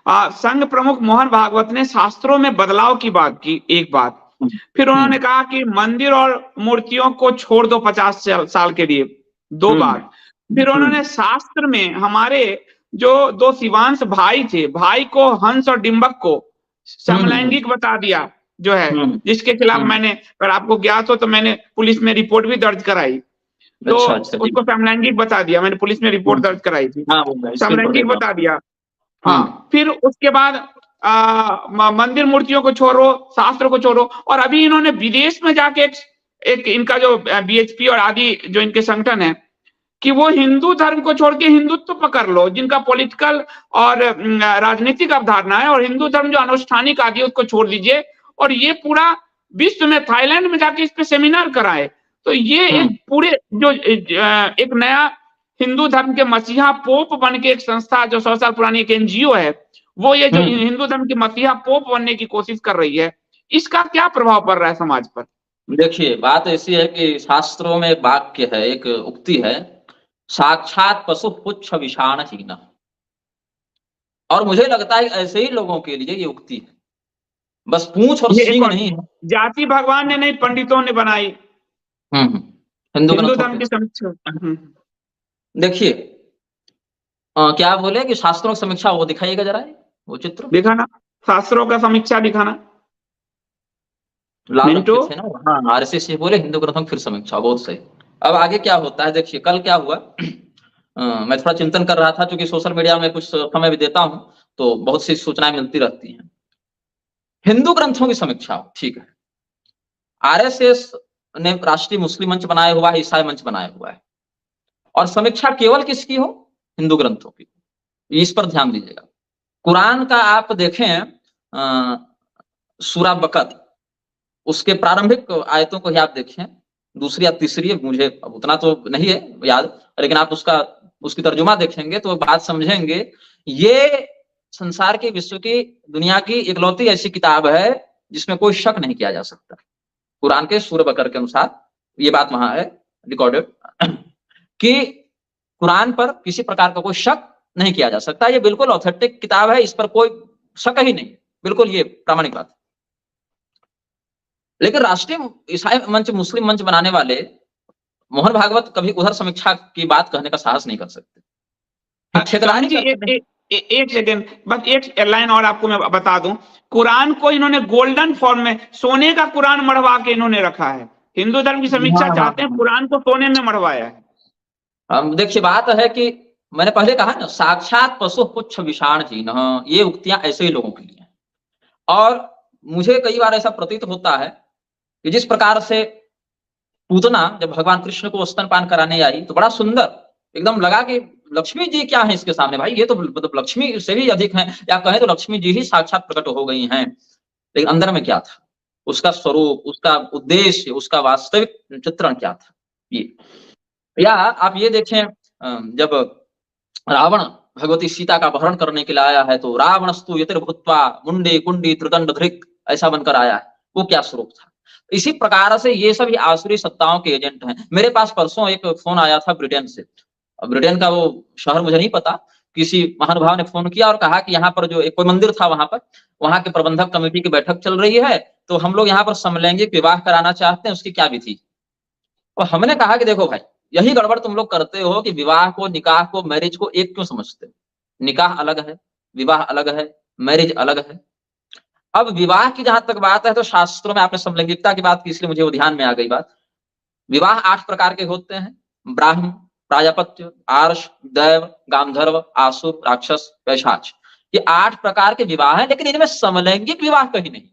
संघ प्रमुख मोहन भागवत ने शास्त्रों में बदलाव की बात की, एक बात। फिर उन्होंने कहा कि मंदिर और मूर्तियों को छोड़ दो 50 साल के लिए, दो बात। फिर उन्होंने शास्त्र में हमारे जो दो शिवांश भाई थे, भाई को हंस और डिंबक को समलैंगिक बता दिया, जो है जिसके खिलाफ मैंने, अगर आपको ज्ञात हो तो मैंने पुलिस में रिपोर्ट भी दर्ज कराई। तो उसको समलैंगिक बता दिया, मैंने पुलिस में रिपोर्ट दर्ज कराई थी, समलैंगिक बता दिया। हाँ, फिर उसके बाद मंदिर मूर्तियों को छोड़ो, शास्त्र को छोड़ो। और अभी इन्होंने विदेश में जाके एक इनका जो बीएचपी और आदि जो इनके संगठन है, कि वो हिंदू धर्म को छोड़ के हिंदुत्व पकड़ लो, जिनका पॉलिटिकल और राजनीतिक अवधारणा है, और हिंदू धर्म जो अनुष्ठानिक आदि उसको छोड़ दीजिए। और ये पूरा विश्व में, थाईलैंड में जाके इस पे सेमिनार कराए। तो ये एक पूरे जो एक नया हिंदू धर्म के मसीहा पोप बन के एक संस्था जो 100 साल पुरानी एक एनजीओ है, वो ये जो हिंदू धर्म की मसीहा पोप बनने की कोशिश कर रही है, इसका क्या प्रभाव पड़ रहा है समाज पर? देखिए, बात ऐसी है कि शास्त्रों में एक वाक्य है, एक उक्ति है, साक्षात पशु पुच्छ विषाण हीन। और मुझे लगता है ऐसे ही लोगों के लिए ये उक्ति है, बस पूंछ और सींग नहीं है। जाति भगवान ने नहीं, पंडितों ने बनाई हिंदू धर्म की समीक्षा। देखिए, क्या बोले कि शास्त्रों की समीक्षा, वो दिखाइएगा जरा, वो चित्र दिखाना, शास्त्रों का समीक्षा दिखाना। थे ना, हाँ, आरएसएस बोले हिंदू ग्रंथों की फिर समीक्षा, बहुत सही। अब आगे क्या होता है, देखिए कल क्या हुआ। मैं थोड़ा चिंतन कर रहा था, क्योंकि सोशल मीडिया में कुछ समय भी देता हूं, तो बहुत सी सूचनाएं मिलती रहती हैं। हिंदू ग्रंथों की समीक्षा, ठीक है, आरएसएस ने राष्ट्रीय मुस्लिम मंच बनाया हुआ है, ईसाई मंच बनाया हुआ है, और समीक्षा केवल किसकी हो? हिंदू ग्रंथों की। इस पर ध्यान दीजिएगा। कुरान का आप देखें, सूरा बकत, उसके प्रारंभिक आयतों को ही आप देखें, दूसरी या तीसरी, मुझे उतना तो नहीं है याद, लेकिन आप उसकी तर्जुमा देखेंगे तो बात समझेंगे। ये संसार के, विश्व की, दुनिया की इकलौती ऐसी किताब है जिसमें कोई शक नहीं किया जा सकता। कुरान के सूरह बकर के अनुसार ये बात वहां है रिकॉर्डेड, कि कुरान पर किसी प्रकार का कोई शक नहीं किया जा सकता। ये बिल्कुल ऑथेंटिक किताब है, इस पर कोई शक ही नहीं, बिल्कुल ये प्रामाणिक बात है। लेकिन राष्ट्रीय ईसाई मंच, मुस्लिम मंच बनाने वाले मोहन भागवत कभी उधर समीक्षा की बात कहने का साहस नहीं कर सकते। एक सेकेंड, बस एक लाइन और आपको मैं बता दूं। कुरान को इन्होंने गोल्डन फॉर्म में, सोने का कुरान मढ़वा के इन्होंने रखा है। हिंदू धर्म की समीक्षा चाहते हैं, कुरान को सोने में मढ़वाया है। हम देखिए, बात है कि मैंने पहले कहा ना, साक्षात पशु पुच्छ विषाण हीन, ये उक्तियां ऐसे ही लोगों के लिए। और मुझे कई बार ऐसा प्रतीत होता है कि जिस प्रकार से पूतना जब भगवान कृष्ण को स्तनपान कराने आई, तो बड़ा सुंदर एकदम लगा कि लक्ष्मी जी क्या है इसके सामने, भाई ये तो मतलब लक्ष्मी से भी अधिक हैं, या कहें तो लक्ष्मी जी ही साक्षात प्रकट हो गई हैं। लेकिन अंदर में क्या था, उसका स्वरूप, उसका उद्देश्य, उसका वास्तविक चित्रण क्या था ये। या आप ये देखें, जब रावण भगवती सीता का अपहरण करने के लिए आया है, तो रावणस्तु यतिर्भूत्वा मुंडे कुंडी त्रिदंड धृक ऐसा बनकर आया है, वो क्या स्वरूप था। इसी प्रकार से ये सभी आसुरी सत्ताओं के एजेंट हैं। मेरे पास परसों एक फोन आया था ब्रिटेन से, ब्रिटेन का वो शहर मुझे नहीं पता, किसी महानुभाव ने फोन किया और कहा कि यहाँ पर जो एक कोई मंदिर था, वहां पर वहां के प्रबंधक कमेटी की बैठक चल रही है, तो हम लोग यहाँ पर समलैंगिक विवाह कराना चाहते हैं, उसकी क्या विधि। और हमने कहा कि देखो भाई, यही गड़बड़ तुम लोग करते हो कि विवाह को, निकाह को, मैरिज को एक क्यों समझते हो। निकाह अलग है, विवाह अलग है, मैरिज अलग है। अब विवाह की जहां तक बात है, तो शास्त्रों में आपने समलैंगिकता की बात की, इसलिए मुझे वो ध्यान में आ गई बात। विवाह 8 प्रकार के होते हैं, ब्राह्म, प्राजापत्य, आर्ष, दैव, गांधर्व, आसुर, राक्षस, पैशाच। ये 8 प्रकार के विवाह हैं, लेकिन इनमें समलैंगिक विवाह कहीं नहीं।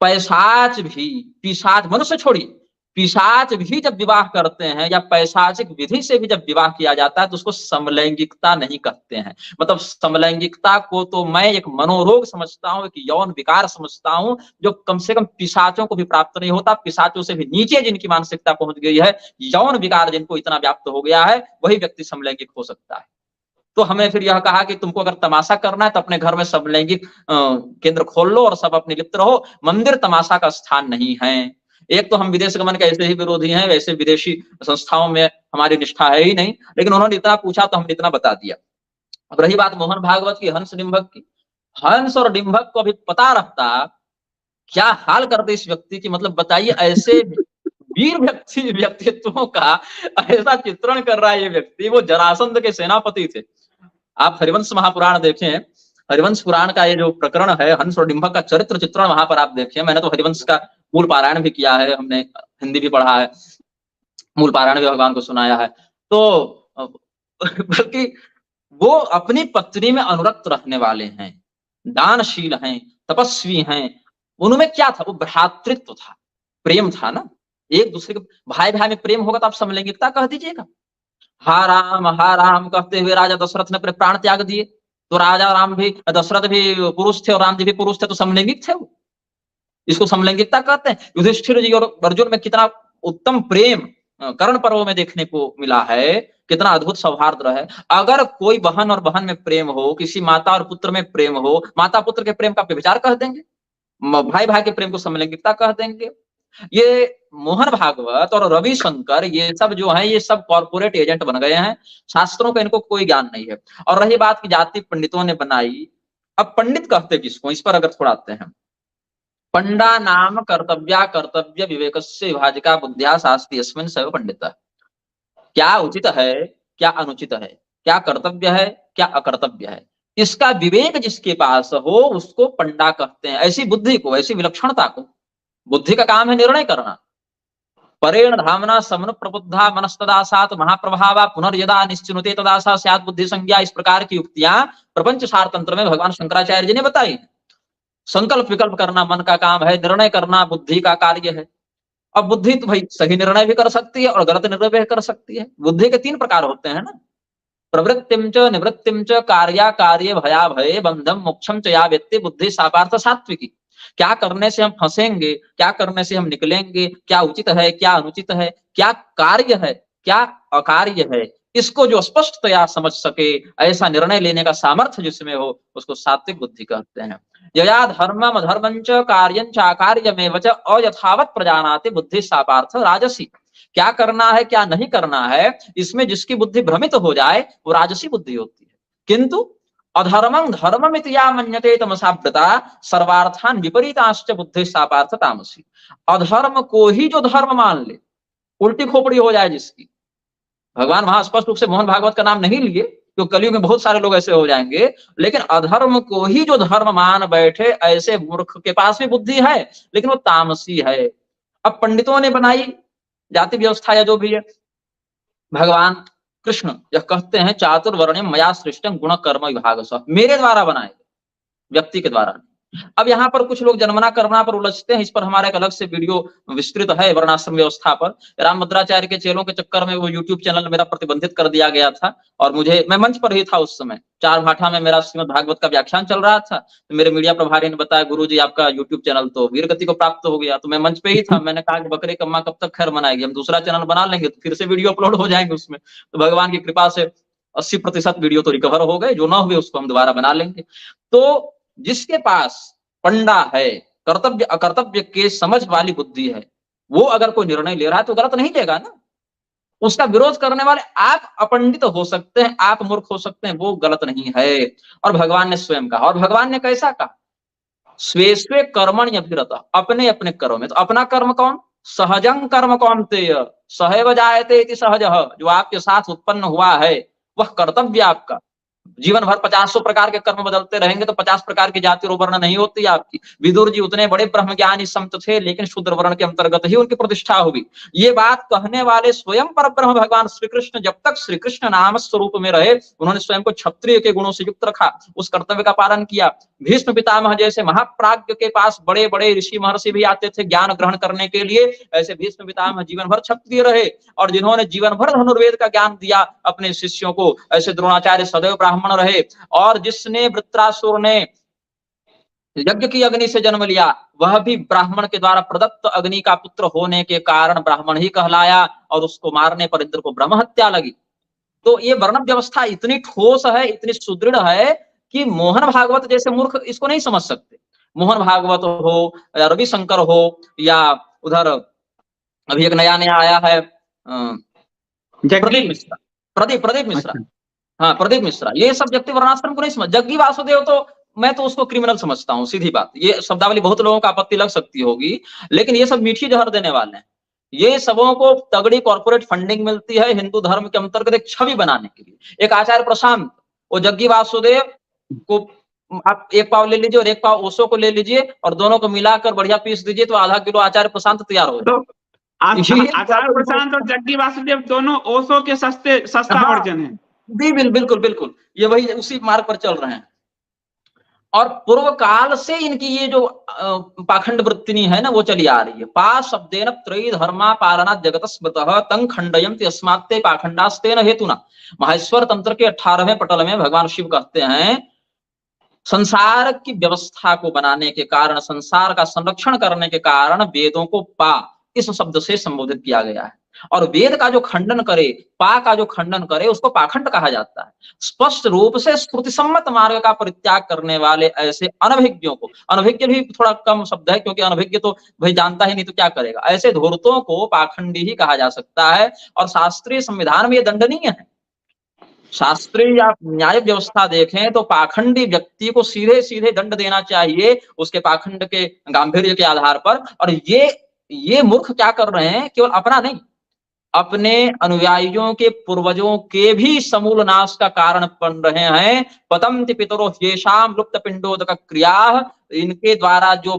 पैशाच भी, पिशाच, मनुष्य छोड़िए, पिशाच भी जब विवाह करते हैं, या पैशाचिक विधि से भी जब विवाह किया जाता है, तो उसको समलैंगिकता नहीं कहते हैं। मतलब समलैंगिकता को तो मैं एक मनोरोग समझता हूं, एक यौन विकार समझता हूं, जो कम से कम पिशाचों को भी प्राप्त नहीं होता। पिशाचों से भी नीचे जिनकी मानसिकता पहुंच गई है, यौन विकार जिनको इतना व्याप्त हो गया है, वही व्यक्ति समलैंगिक हो सकता है। तो हमें फिर यह कहा कि तुमको अगर तमाशा करना है तो अपने घर में समलैंगिक केंद्र खोल लो और सब अपनी लिप्त रहो। मंदिर तमाशा का स्थान नहीं है। एक तो हम विदेश गमन के ऐसे ही विरोधी हैं, वैसे विदेशी संस्थाओं में हमारी निष्ठा है ही नहीं, लेकिन उन्होंने इतना पूछा तो हमने इतना बता दिया। अब रही बात मोहन भागवत की, हंस डिंभक की, हंस और डिंभक को अभी पता रहता क्या हाल करते इस व्यक्ति की, मतलब बताइए, ऐसे वीर व्यक्तित्वों का ऐसा चित्रण कर रहा है ये व्यक्ति। वो जरासंध के सेनापति थे। आप हरिवंश महापुराण देखें, हरिवंश पुराण का ये जो प्रकरण है हंस और डिंभक का चरित्र चित्रण वहां पर आप देखें। मैंने तो हरिवंश का मूल पारायण भी किया है, हमने हिंदी भी पढ़ा है, मूल पारायण भी भगवान को सुनाया है। तो बल्कि वो अपनी पत्नी में अनुरक्त रहने वाले हैं, दानशील हैं, तपस्वी हैं। उनमें क्या था? वो भ्रातृत्व था, प्रेम था ना। एक दूसरे के भाई भाई में प्रेम होगा तो आप समलैंगिकता कह दीजिएगा। हा राम कहते हुए राजा दशरथ ने अपने प्राण त्याग दिए, तो राजा राम भी, दशरथ भी पुरुष थे और राम जी भी पुरुष थे, तो समलैंगिक थे वो। इसको समलैंगिकता कहते हैं। युधिष्ठिर जी और अर्जुन में कितना उत्तम प्रेम कर्ण पर्व में देखने को मिला है, कितना अद्भुत सौहार्द है। अगर कोई बहन और बहन में प्रेम हो, किसी माता और पुत्र में प्रेम हो, माता पुत्र के प्रेम का व्यभिचार कह देंगे, भाई भाई के प्रेम को समलैंगिकता कह देंगे। ये मोहन भागवत और रविशंकर ये सब जो है, ये सब कॉर्पोरेट एजेंट बन गए हैं। शास्त्रों का इनको कोई ज्ञान नहीं है। और रही बात की जाति पंडितों ने बनाई, अब पंडित कहते किसको, इस पर अगर थोड़ा आते हैं। पंडा नाम कर्तव्य विवेकस्य विभाजिका बुद्धिया शास्ति अस्मिन् सैव पंडितः। क्या उचित है, क्या अनुचित है, क्या कर्तव्य है, क्या अकर्तव्य है, इसका विवेक जिसके पास हो उसको पंडा कहते हैं। ऐसी बुद्धि को, ऐसी विलक्षणता को, बुद्धि का काम है निर्णय करना। परेण धामना समन प्रबुद्धा मनस्तदासात महाप्रभावा पुनर्यदा निश्चिनुते तदासा स्यात् बुद्धि संज्ञा। इस प्रकार की युक्तियां प्रपंच सार तंत्र में भगवान शंकराचार्य जी ने बताई। संकल्प विकल्प करना मन का काम है, निर्णय करना बुद्धि का कार्य है। अब बुद्धि तो भाई सही निर्णय भी कर सकती है और गलत निर्णय भी कर सकती है। बुद्धि के 3 प्रकार होते हैं ना, प्रवृत्तिम च निवृत्तिम च कार्या कार्य भया भय बंधम मोक्षम च या व्यक्ति बुद्धि सापार्थ सात्विकी। क्या करने से हम फंसेंगे, क्या करने से हम निकलेंगे, क्या उचित है, क्या अनुचित है, क्या कार्य है, क्या अकार्य है, इसको जो स्पष्टतया समझ सके, ऐसा निर्णय लेने का सामर्थ्य जिसमें हो, उसको सात्विक बुद्धि कहते हैं। यया धर्मम अधर्मंच कार्यंच अकार्यमेव च अयथावत् प्रजानाति बुद्धि सापार्थ राजसी। क्या करना है, क्या नहीं करना है, इसमें जिसकी बुद्धि भ्रमित हो जाए वो राजसी बुद्धि होती है। किंतु अधर्मं धर्ममिति या मन्यते तमसाव्रता सर्वार्थान विपरीताश्च बुद्धि सापार्थ तामसी। अधर्म को ही जो धर्म मान ले, उल्टी खोपड़ी हो जाए जिसकी, भगवान वहां स्पष्ट रूप से मोहन भागवत का नाम नहीं लिए, क्योंकि कलयुग में बहुत सारे लोग ऐसे हो जाएंगे, लेकिन अधर्म को ही जो धर्म मान बैठे, ऐसे मूर्ख के पास भी बुद्धि है लेकिन वो तामसी है। अब पंडितों ने बनाई जाति व्यवस्था या जो भी है, भगवान कृष्ण यह कहते हैं चातुर्वर्ण्यम मया सृष्टम गुण कर्म विभाग, मेरे द्वारा बनाए, व्यक्ति के द्वारा। अब यहाँ पर कुछ लोग जन्मना कर्मणा पर उलझते हैं। इस पर हमारा एक अलग से वीडियो विस्तृत है वर्णाश्रम व्यवस्था पर। रामभद्राचार्य के चेलों के चक्कर में वो यूट्यूब चैनल मेरा प्रतिबंधित कर दिया गया था और मैं मंच पर ही था उस समय। चार भाठा में मेरा श्रीमद भागवत का व्याख्यान चल रहा था, तो मेरे मीडिया प्रभारी ने बताया गुरुजी आपका यूट्यूब चैनल तो वीरगति को प्राप्त हो गया। तो मैं मंच पे ही था। मैंने कहा कि बकरे कम्मा कब तक खैर मनाएगी, हम दूसरा चैनल बना लेंगे तो फिर से वीडियो अपलोड हो जाएंगे उसमें। तो भगवान की कृपा से 80% वीडियो तो रिकवर हो गए, जो ना हुए उसको हम दोबारा बना लेंगे। तो जिसके पास पंडा है, कर्तव्य अकर्तव्य के समझ वाली बुद्धि है, वो अगर कोई निर्णय ले रहा है तो गलत नहीं लेगा ना। उसका विरोध करने वाले आप अपंडित हो सकते हैं, आप मूर्ख हो सकते हैं, वो गलत नहीं है। और भगवान ने स्वयं कहा, और भगवान ने कैसा कहा, स्वे स्वे कर्मण्य अभिरत, अपने अपने कर्म में। तो अपना कर्म कौन, सहजं कर्म कौन्तेय सहैव जायते इति सहजः, जो आपके साथ उत्पन्न हुआ है वह कर्तव्य आपका। जीवन भर 50 प्रकार के कर्म बदलते रहेंगे तो 50 प्रकार की जाति और वर्ण नहीं होती आपकी। विदुर जी उतने बड़े ब्रह्मज्ञानी संत थे, लेकिन शूद्र वर्ण के अंतर्गत ही उनकी प्रतिष्ठा हुई। ये बात कहने वाले स्वयं परब्रह्म भगवान श्री कृष्ण जब तक श्री कृष्ण नाम स्वरूप में रहे, उन्होंने स्वयं को क्षत्रिय के गुणों से युक्त रखा, उस कर्तव्य का पालन किया। भीष्म पितामह जैसे महाप्राज्ञ के पास बड़े बड़े ऋषि महर्षि भी आते थे ज्ञान ग्रहण करने के लिए, ऐसे भीष्म पितामह जीवन भर क्षत्रिय रहे। और जिन्होंने जीवन भर धनुर्वेद का ज्ञान दिया अपने शिष्यों को, ऐसे द्रोणाचार्य सदैव ब्राह्मण रहे। और जिसने वृत्रासुर ने यज्ञ की अग्नि से जन्म लिया, वह भी ब्राह्मण के द्वारा प्रदत्त अग्नि का पुत्र होने के कारण ब्राह्मण ही कहलाया, और उसको मारने पर इंद्र को ब्रह्म हत्या लगी। तो ये वर्ण व्यवस्था इतनी ठोस है, इतनी सुदृढ़ है कि मोहन भागवत जैसे मूर्ख इसको नहीं समझ सकते। मोहन भागवत हो या रविशंकर हो या उधर अभी एक नया आया है प्रदीप मिश्रा, प्रदीप मिश्रा। हाँ, प्रदीप मिश्रा, ये सब व्यक्ति वर्णाश्रम को नहीं समझ। जग्गी वासुदेव तो मैं तो उसको क्रिमिनल समझता हूँ, सीधी बात। ये शब्दावली बहुत लोगों को आपत्ति लग सकती होगी, लेकिन ये सब मीठी जहर देने वाले हैं। ये सबों को तगड़ी कॉर्पोरेट फंडिंग मिलती है हिंदू धर्म के अंतर्गत एक छवि बनाने के लिए। एक आचार्य प्रशांत, वो जग्गी वासुदेव को आप एक पाव ले लीजिए और एक पाव ओशो को ले लीजिए और दोनों को मिलाकर बढ़िया पीस दीजिए तो आधा किलो आचार्य प्रशांत तैयार हो जाए। तो आचार्य प्रशांत और जग्गी वासुदेव दोनों ओशो के सस्ता वर्जन है। बिल्कुल बिल्कुल, ये वही उसी मार्ग पर चल रहे हैं। और पूर्व काल से इनकी ये जो पाखंड वृत्तिनी है ना, वो चली आ रही है। पा शब्देन त्रयी धर्मा पालना जगत स्मृतः तं खंडयन्ति अस्मात्ते पाखंडास्तेन हेतुना। माहेश्वर तंत्र के 18वें पटल में भगवान शिव कहते हैं, संसार की व्यवस्था को बनाने के कारण, संसार का संरक्षण करने के कारण वेदों को पा इस शब्द से संबोधित किया गया है। और वेद का जो खंडन करे, पा का जो खंडन करे, उसको पाखंड कहा जाता है। स्पष्ट रूप से स्मृति सम्मत मार्ग का परित्याग करने वाले ऐसे अनभिज्ञों को, अनभिज्ञ भी थोड़ा कम शब्द है क्योंकि अनभिज्ञ तो भाई जानता ही नहीं तो क्या करेगा, ऐसे धूर्तों को पाखंडी ही कहा जा सकता है। और शास्त्रीय संविधान में ये दंडनीय है। शास्त्रीय या न्याय व्यवस्था देखें तो पाखंडी व्यक्ति को सीधे सीधे दंड देना चाहिए उसके पाखंड के गांभीर्य के आधार पर। और ये मूर्ख क्या कर रहे हैं, केवल अपना नहीं, अपने अनुयायियों के पूर्वजों के भी समूल नाश का कारण बन रहे हैं। पतंति पितरो येषाम लुप्त पिंडोदक क्रिया, इनके द्वारा जो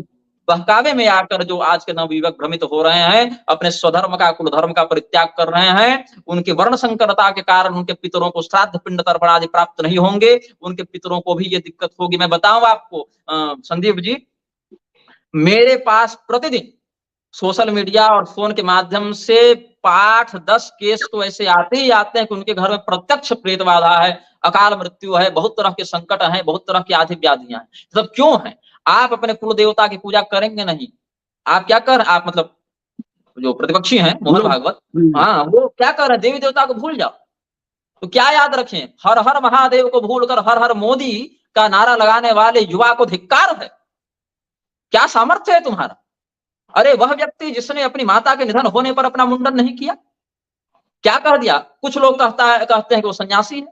बहकावे में आकर जो आज के नवयुवक भ्रमित हो रहे हैं, अपने स्वधर्म का, कुल धर्म का परित्याग कर रहे हैं, उनके वर्ण संकरता के कारण उनके पितरों को श्राद्ध पिंड तर्पण आदि प्राप्त नहीं होंगे, उनके पितरों को भी ये दिक्कत होगी। मैं बताऊं आपको संदीप जी, मेरे पास प्रतिदिन सोशल मीडिया और फोन के माध्यम से 8-10 केस तो ऐसे आते ही आते हैं कि उनके घर में प्रत्यक्ष प्रेत बाधा है, अकाल मृत्यु है, बहुत तरह के संकट हैं, बहुत तरह की आदि व्याधियां हैं। सब क्यों है? आप अपने कुल देवता की पूजा करेंगे नहीं। आप क्या कर, आप मतलब जो प्रतिपक्षी हैं मोहन भागवत, हाँ, वो क्या कर रहे हैं, देवी देवता को भूल जाओ। तो क्या याद रखें, हर हर महादेव को भूलकर हर हर मोदी का नारा लगाने वाले युवा को धिक्कार है। क्या सामर्थ्य है तुम्हारा? अरे वह व्यक्ति जिसने अपनी माता के निधन होने पर अपना मुंडन नहीं किया, क्या कह दिया? कुछ लोग कहते हैं कि वो सन्यासी है,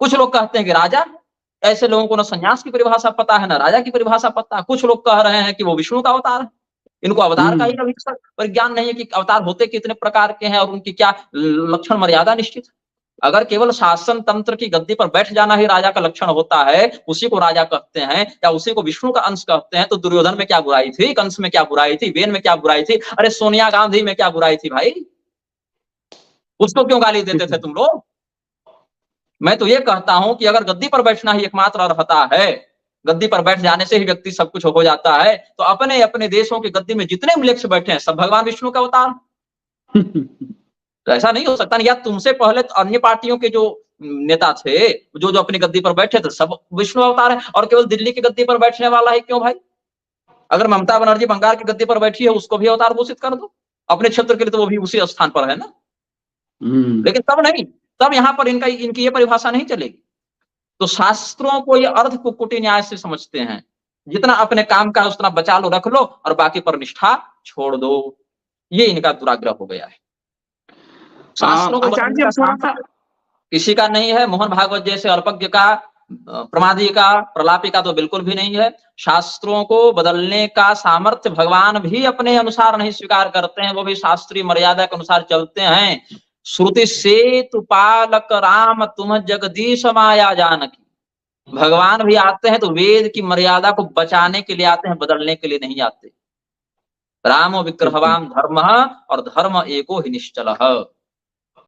कुछ लोग कहते हैं कि राजा है। ऐसे लोगों को ना सन्यास की परिभाषा पता है, ना राजा की परिभाषा पता है। कुछ लोग कह रहे हैं कि वो विष्णु का अवतार है, इनको अवतार का ही अभी परिज्ञान नहीं है कि अवतार होते कितने प्रकार के हैं और उनकी क्या लक्षण मर्यादा निश्चित है। अगर केवल शासन तंत्र की गद्दी पर बैठ जाना ही राजा का लक्षण होता है, उसी को राजा कहते हैं या उसी को विष्णु का अंश कहते हैं, तो दुर्योधन में क्या बुराई थी, कंस में क्या बुराई थी, वेन में क्या बुराई थी, अरे सोनिया गांधी में क्या बुराई थी भाई? उसको क्यों गाली देते थे तुम लोग? मैं तो ये कहता हूं कि अगर गद्दी पर बैठना ही एकमात्र अर्हता है, गद्दी पर बैठ जाने से ही व्यक्ति सब कुछ हो जाता है, तो अपने अपने देशों की गद्दी में जितने मिलेक्ष बैठे हैं सब भगवान विष्णु का अवतार। तो ऐसा नहीं हो सकता ना, या तुमसे पहले तो अन्य पार्टियों के जो नेता थे जो अपनी गद्दी पर बैठे थे सब विष्णु अवतार है, और केवल दिल्ली की गद्दी पर बैठने वाला है क्यों भाई? अगर ममता बनर्जी बंगाल की गद्दी पर बैठी है उसको भी अवतार घोषित कर दो, अपने क्षेत्र के लिए तो वो भी उसी स्थान पर है ना। लेकिन तब नहीं, तब यहाँ पर इनकी ये परिभाषा नहीं चलेगी। तो शास्त्रों को ये अर्ध कुक्कुटी न्याय से समझते हैं, जितना अपने काम का उतना बचा लो, रख लो, और बाकी पर निष्ठा छोड़ दो। ये इनका दुराग्रह हो गया है। शास्त्रों को किसी का नहीं है। मोहन भागवत जैसे अल्पज्ञ का, प्रमादी का, प्रलापी का तो बिल्कुल भी नहीं है। शास्त्रों को बदलने का सामर्थ्य भगवान भी अपने अनुसार नहीं स्वीकार करते हैं, वो भी शास्त्रीय मर्यादा के अनुसार चलते हैं। श्रुति से तु पालक राम तुम जगदीश माया जानकी। भगवान भी आते हैं तो वेद की मर्यादा को बचाने के लिए आते हैं, बदलने के लिए नहीं आते। रामो विग्रहवान धर्म और धर्म एको ही निश्चल।